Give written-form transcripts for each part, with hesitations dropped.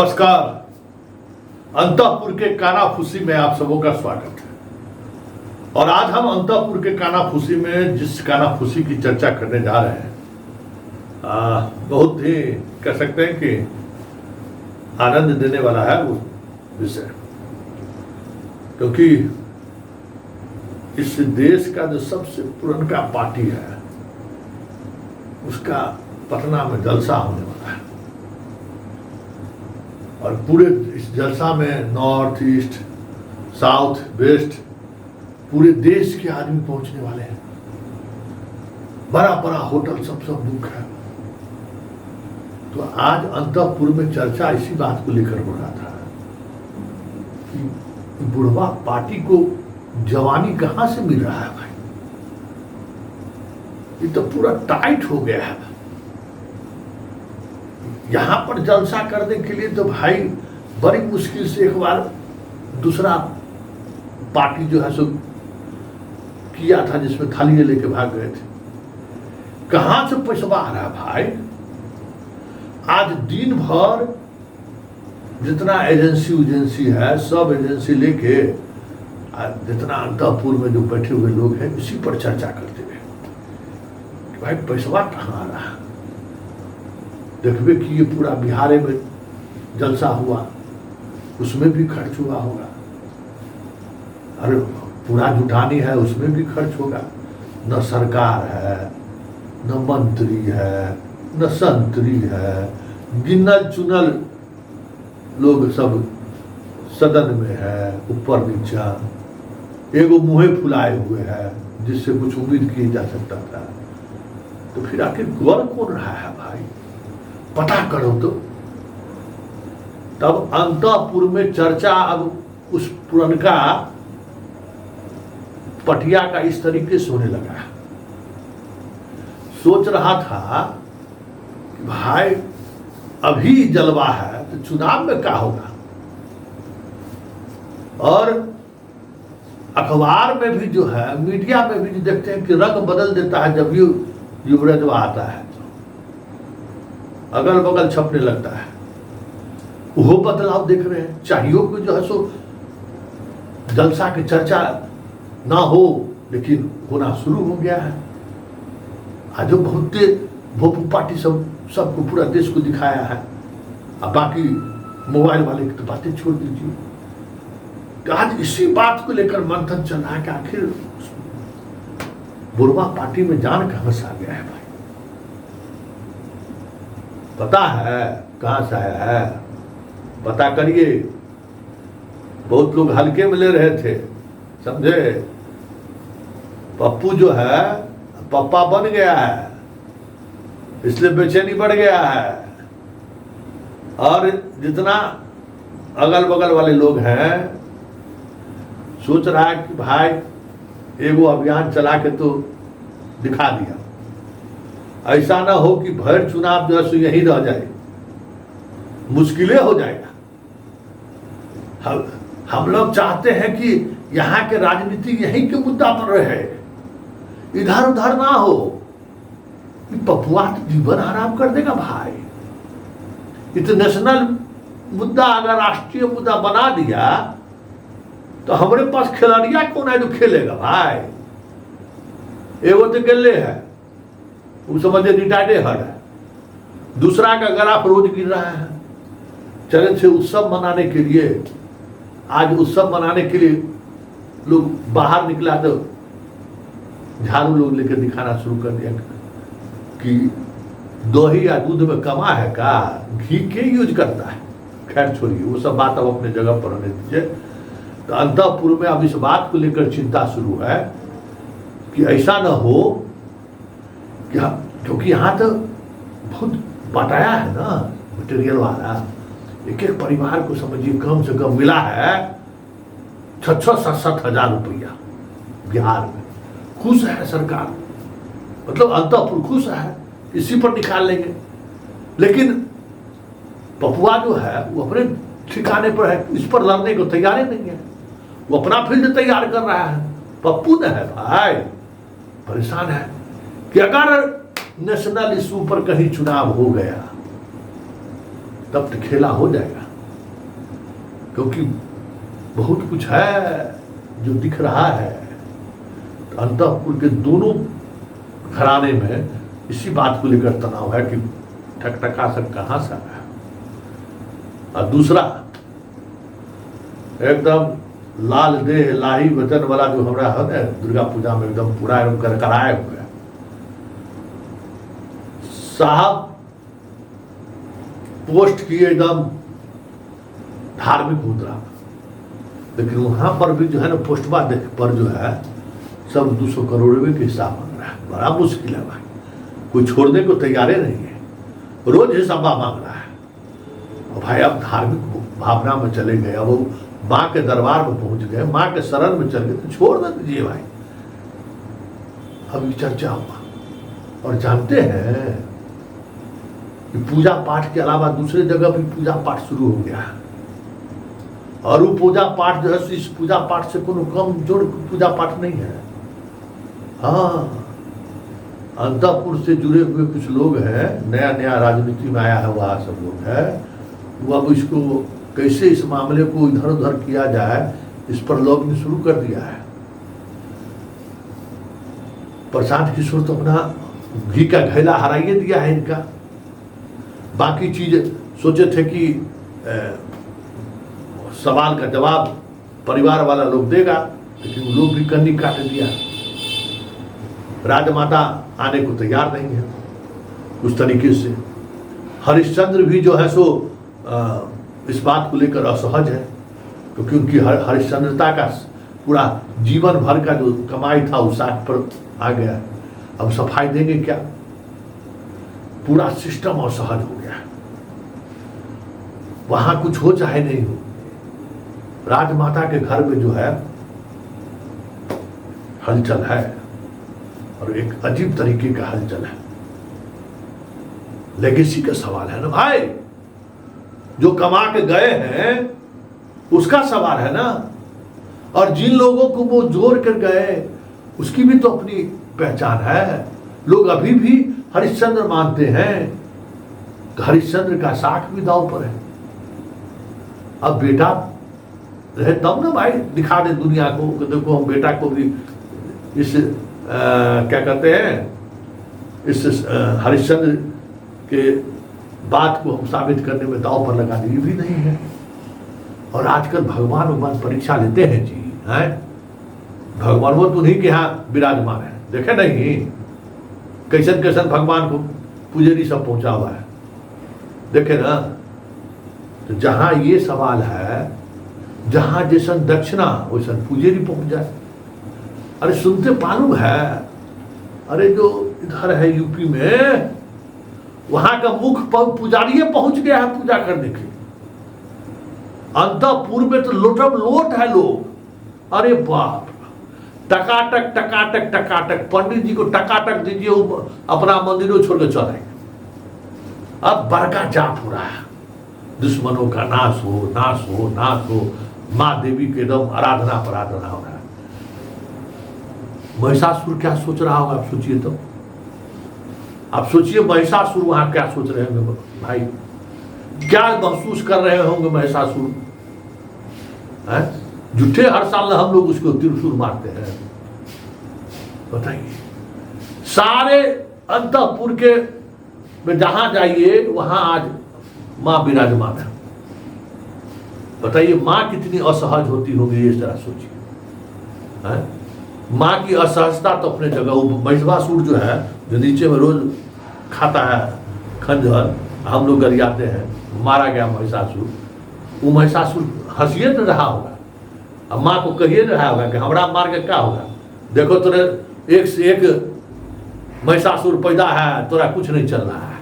नमस्कार। अंतःपुर के कानाफूसी में आप सबों का स्वागत है। और आज हम अंतःपुर के कानाफूसी में जिस कानाफूसी की चर्चा करने जा रहे हैं, बहुत ही कह सकते हैं कि आनंद देने वाला है वो विषय, क्योंकि इस देश का जो सबसे पुराना पार्टी है उसका पटना में जलसा होने वाला है। और पूरे इस जलसा में नॉर्थ ईस्ट, साउथ, वेस्ट, पूरे देश के आदमी पहुंचने वाले हैं। बड़ा बड़ा होटल सब बुक है। तो आज अंतःपुर में चर्चा इसी बात को लेकर हो रहा था कि बुढ़वा पार्टी को जवानी कहां से मिल रहा है भाई। ये तो पूरा टाइट हो गया है। यहां पर जलसा करने के लिए तो भाई बड़ी मुश्किल से एक बार दूसरा पार्टी जो है सो किया था, जिसमें थालियां लेके भाग गए थे। कहां से पैसा आ रहा है भाई। आज दिन भर जितना एजेंसी है सब एजेंसी लेके जितना अंतःपुर में जो बैठे हुए लोग हैं इसी पर चर्चा करते हुए कि भाई पैसा कहां आ रहा है। देखबे कि ये पूरा बिहार में जलसा हुआ, उसमें भी खर्च हुआ होगा। अरे पूरा जुटानी है, उसमें भी खर्च होगा। न सरकार है, न मंत्री है, न संतरी है, गिनल चुनल लोग सब सदन में है, ऊपर नीचा एगो मुँहे फुलाए हुए है जिससे कुछ उम्मीद की जा सकता था। तो फिर आखिर गौर कौन रहा है भाई, पता करो तो। तब अंतःपुर में चर्चा अब उस पुरनका पटिया का इस तरीके से होने लगा है। सोच रहा था कि भाई अभी जलवा है तो चुनाव में क्या होगा। और अखबार में भी जो है, मीडिया में भी जो देखते हैं कि रंग बदल देता है जब युवराजवा आता है, अगल बगल छपने लगता है। वो बदलाव देख रहे हैं। चाहिए को जो है सो जलसा की चर्चा ना हो, लेकिन होना शुरू हो गया है। आज बहुत भोपू पार्टी सबको पूरा देश को दिखाया है। अब बाकी मोबाइल वाले की तो बातें छोड़ दीजिए। तो आज इसी बात को लेकर मंथन चल रहा है कि आखिर बुढ़वा पार्टी में जान कहां से आ गया है भाई। पता है कहां से आया है, पता करिए। बहुत लोग हल्के में ले रहे थे, समझे। पप्पू जो है पप्पा बन गया है, इसलिए बेचैनी बढ़ गया है। और जितना अगल बगल वाले लोग हैं सोच रहा है कि भाई एगो अभियान चला के तो दिखा दिया। ऐसा ना हो कि भर चुनाव जो है सो यही रह जाए, मुश्किलें हो जाएगा। हम लोग चाहते हैं कि यहाँ के राजनीति यही के मुद्दा पर रहे, इधर उधर ना हो। पपुआ तो जीवन आराम कर देगा भाई। इंटरनेशनल मुद्दा अगर राष्ट्रीय मुद्दा बना दिया तो हमारे पास खिलाड़िया कौन है जो खेलेगा भाई। एगो तो गले है, वो समझे रिटायर्डे हर है। दूसरा का ग्राफ रोज गिर रहा है। चले से उत्सव मनाने के लिए, आज उत्सव मनाने के लिए लोग बाहर निकला तो झाड़ू लोग लेकर दिखाना शुरू कर दिया कि दही या दूध में कमा है का, घी के यूज करता है। खैर छोड़िए, वो सब बात अब अपने जगह पर रहने दीजिए। तो अंतःपुर में अब इस बात को लेकर चिंता शुरू है कि ऐसा न हो कि, क्योंकि यहाँ तो बहुत बटाया है ना मटेरियल वाला। एक एक परिवार को समझिए कम से कम मिला है 6-7 हजार रुपया बिहार में। खुश है सरकार, मतलब अंतःपुर खुश है, इसी पर निकाल लेंगे। लेकिन पपुआ जो है वो अपने ठिकाने पर है, इस पर लड़ने को तैयार ही नहीं है। वो अपना फील्ड तैयार कर रहा है। पप्पू न है भाई परेशान है कि अगर नेशनल इशू पर कहीं चुनाव हो गया तब तो खेला हो जाएगा। क्योंकि बहुत कुछ है जो दिख रहा है। तो अंतःपुर के दोनों घराने में इसी बात को लेकर तनाव है कि ठकठका सब कहाँ से आया। और दूसरा एकदम लाल देह लाही वचन वाला जो हमारा है ना दुर्गा पूजा में एकदम पूरा एकदम करकराए हुए साहब पोस्ट किए एकदम धार्मिक मुद्रा, लेकिन वहां पर भी जो है ना पोस्टवा देख पर जो है सब 200 करोड़ रुपए के हिसाब मांग रहा है। बड़ा मुश्किल है भाई, कोई छोड़ने को तैयार नहीं है, रोज हिसाब मांग रहा है। और भाई अब धार्मिक भावना में चले गए, अब वो माँ के दरबार में पहुंच गए, माँ के शरण में चल गए, तो छोड़ ना दीजिए भाई। अब ये चर्चा हुआ और जानते हैं कि पूजा पाठ के अलावा दूसरे जगह भी पूजा पाठ शुरू हो गया है। और वो पूजा पाठ जो है इस पूजा पाठ से कोनो कम जोड़ पूजा पाठ नहीं है। हाँ, अंतःपुर से जुड़े हुए कुछ लोग हैं, नया नया राजनीति में आया है वह सब लोग है, वो अब इसको कैसे इस मामले को इधर उधर किया जाए इस पर लॉबिंग शुरू कर दिया है। प्रशांत किशोर तो अपना घी का घैला हराइए दिया है इनका। बाकी चीज सोचे थे कि सवाल का जवाब परिवार वाला लोग देगा, लेकिन वो लोग भी कन्नी काट दिया। राजमाता आने को तैयार नहीं है उस तरीके से। हरिश्चंद्र भी जो है सो इस बात को लेकर असहज है, क्योंकि उनकी हरिश्चंद्रता का पूरा जीवन भर का जो कमाई था उस साथ पर आ गया। अब सफाई देंगे क्या? पूरा सिस्टम असहज हो गया। वहां कुछ हो चाहे नहीं हो, राजमाता के घर में जो है हलचल है, और एक अजीब तरीके का हलचल है। लेगेसी का सवाल है ना भाई, जो कमा के गए हैं उसका सवाल है ना, और जिन लोगों को वो जोड़ कर गए उसकी भी तो अपनी पहचान है। लोग अभी भी हरिश्चंद्र मानते हैं, हरिश्चंद्र का साख भी दांव पर है। अब बेटा रहे तब ना भाई दिखा दे दुनिया को कि देखो हम बेटा को भी इस क्या कहते हैं इस हरिश्चंद्र के बात को हम साबित करने में दांव पर लगा दिए भी नहीं है। और आजकल भगवान परीक्षा लेते हैं जी, हैं भगवान वो तो नहीं कि यहाँ विराजमान है, देखे नहीं कैसन कैसन भगवान को पुजारी सब पहुंचा हुआ है, देखे ना। तो जहां ये सवाल है, जहां जैसन दक्षिणा वैसन पुजारी पहुंच जाए। अरे सुनते मालूम है, अरे जो इधर है यूपी में, वहां का मुख्य पुजारी पहुंच गया है पूजा करने के। अंतःपुर में तो लोटम लोट है लोग, अरे बाप, टकाटक टकाटक टकाटक। पंडित जी को टकाटक दीजिए, वो अपना मंदिरों छोड़ के चले। अब बड़का जाप हो रहा है, दुश्मनों का नाश हो नाश हो नाश हो, माँ देवी के एकदम आराधना पराधना हो रहा है। महिषासुर क्या सोच रहा होगा, आप सोचिए तो। आप सोचिए महिषासुर वहां क्या सोच रहे होंगे भाई, क्या महसूस कर रहे होंगे महिषासुर। झूठे हर साल हम लोग उसको त्रिशूल मारते हैं, बताइए। सारे अंतःपुर के में जहां जाइए वहां आज मां विराजमान है। बताइए मां कितनी असहज होती होगी, ये जरा सोचिए। मां की असहजता तो अपने जगह। महिषासुर जो है, जो नीचे में रोज खाता है खंजर, हम लोग गरियाते हैं, मारा गया महिषासुर। वो महिषासुर हंसिए न रहा होगा, अब माँ को कहिए रहा होगा कि हमरा मार के क्या होगा, देखो तोरे एक से एक महिषासुर पैदा है, तोरा कुछ नहीं चल रहा है।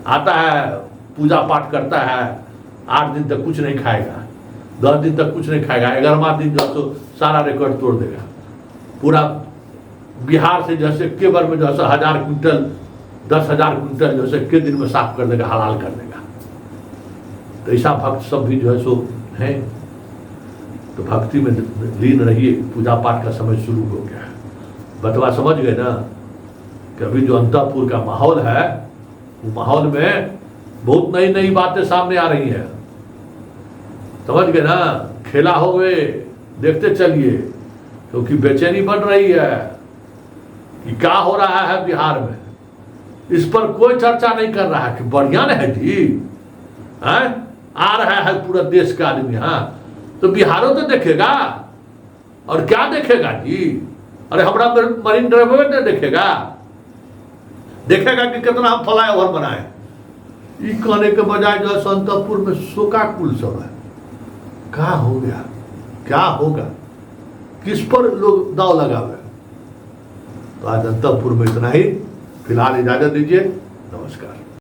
आता है पूजा पाठ करता है, 8 दिन तक कुछ नहीं खाएगा, 10 दिन तक कुछ नहीं खाएगा, 11वां दिन जो तो सारा रिकॉर्ड तोड़ देगा। पूरा बिहार से जैसे के बार में जैसे 1000 क्विंटल 10,000 क्विंटल जैसे के दिन में साफ कर देगा, हलाल कर देगा। तो ऐसा भक्त सब भी जो है सो है। तो भक्ति में लीन रहिए, पूजा पाठ का समय शुरू हो गया है। बतवा समझ गए ना कि अभी जो अंतःपुर का माहौल है, वो माहौल में बहुत नई नई बातें सामने आ रही हैं। समझ गए ना, खेला हो गए, देखते चलिए, क्योंकि बेचैनी बढ़ रही है कि क्या हो रहा है बिहार में। इस पर कोई चर्चा नहीं कर रहा है कि बढ़िया है जी, है आ रहा है पूरा देश का आदमी, हाँ तो बिहारों तो देखेगा, और क्या देखेगा जी। अरे हमारा मरीन ड्राइवर ने देखेगा कि कितना हम फ्लाईओवर बनाए। ये कहने के बजाय जो है संतपुर में शोकाकुल सब है, क्या हो गया, क्या होगा, किस पर लोग दाव लगावे। तो आज अंतपुर में इतना ही, फिलहाल इजाजत दीजिए, नमस्कार।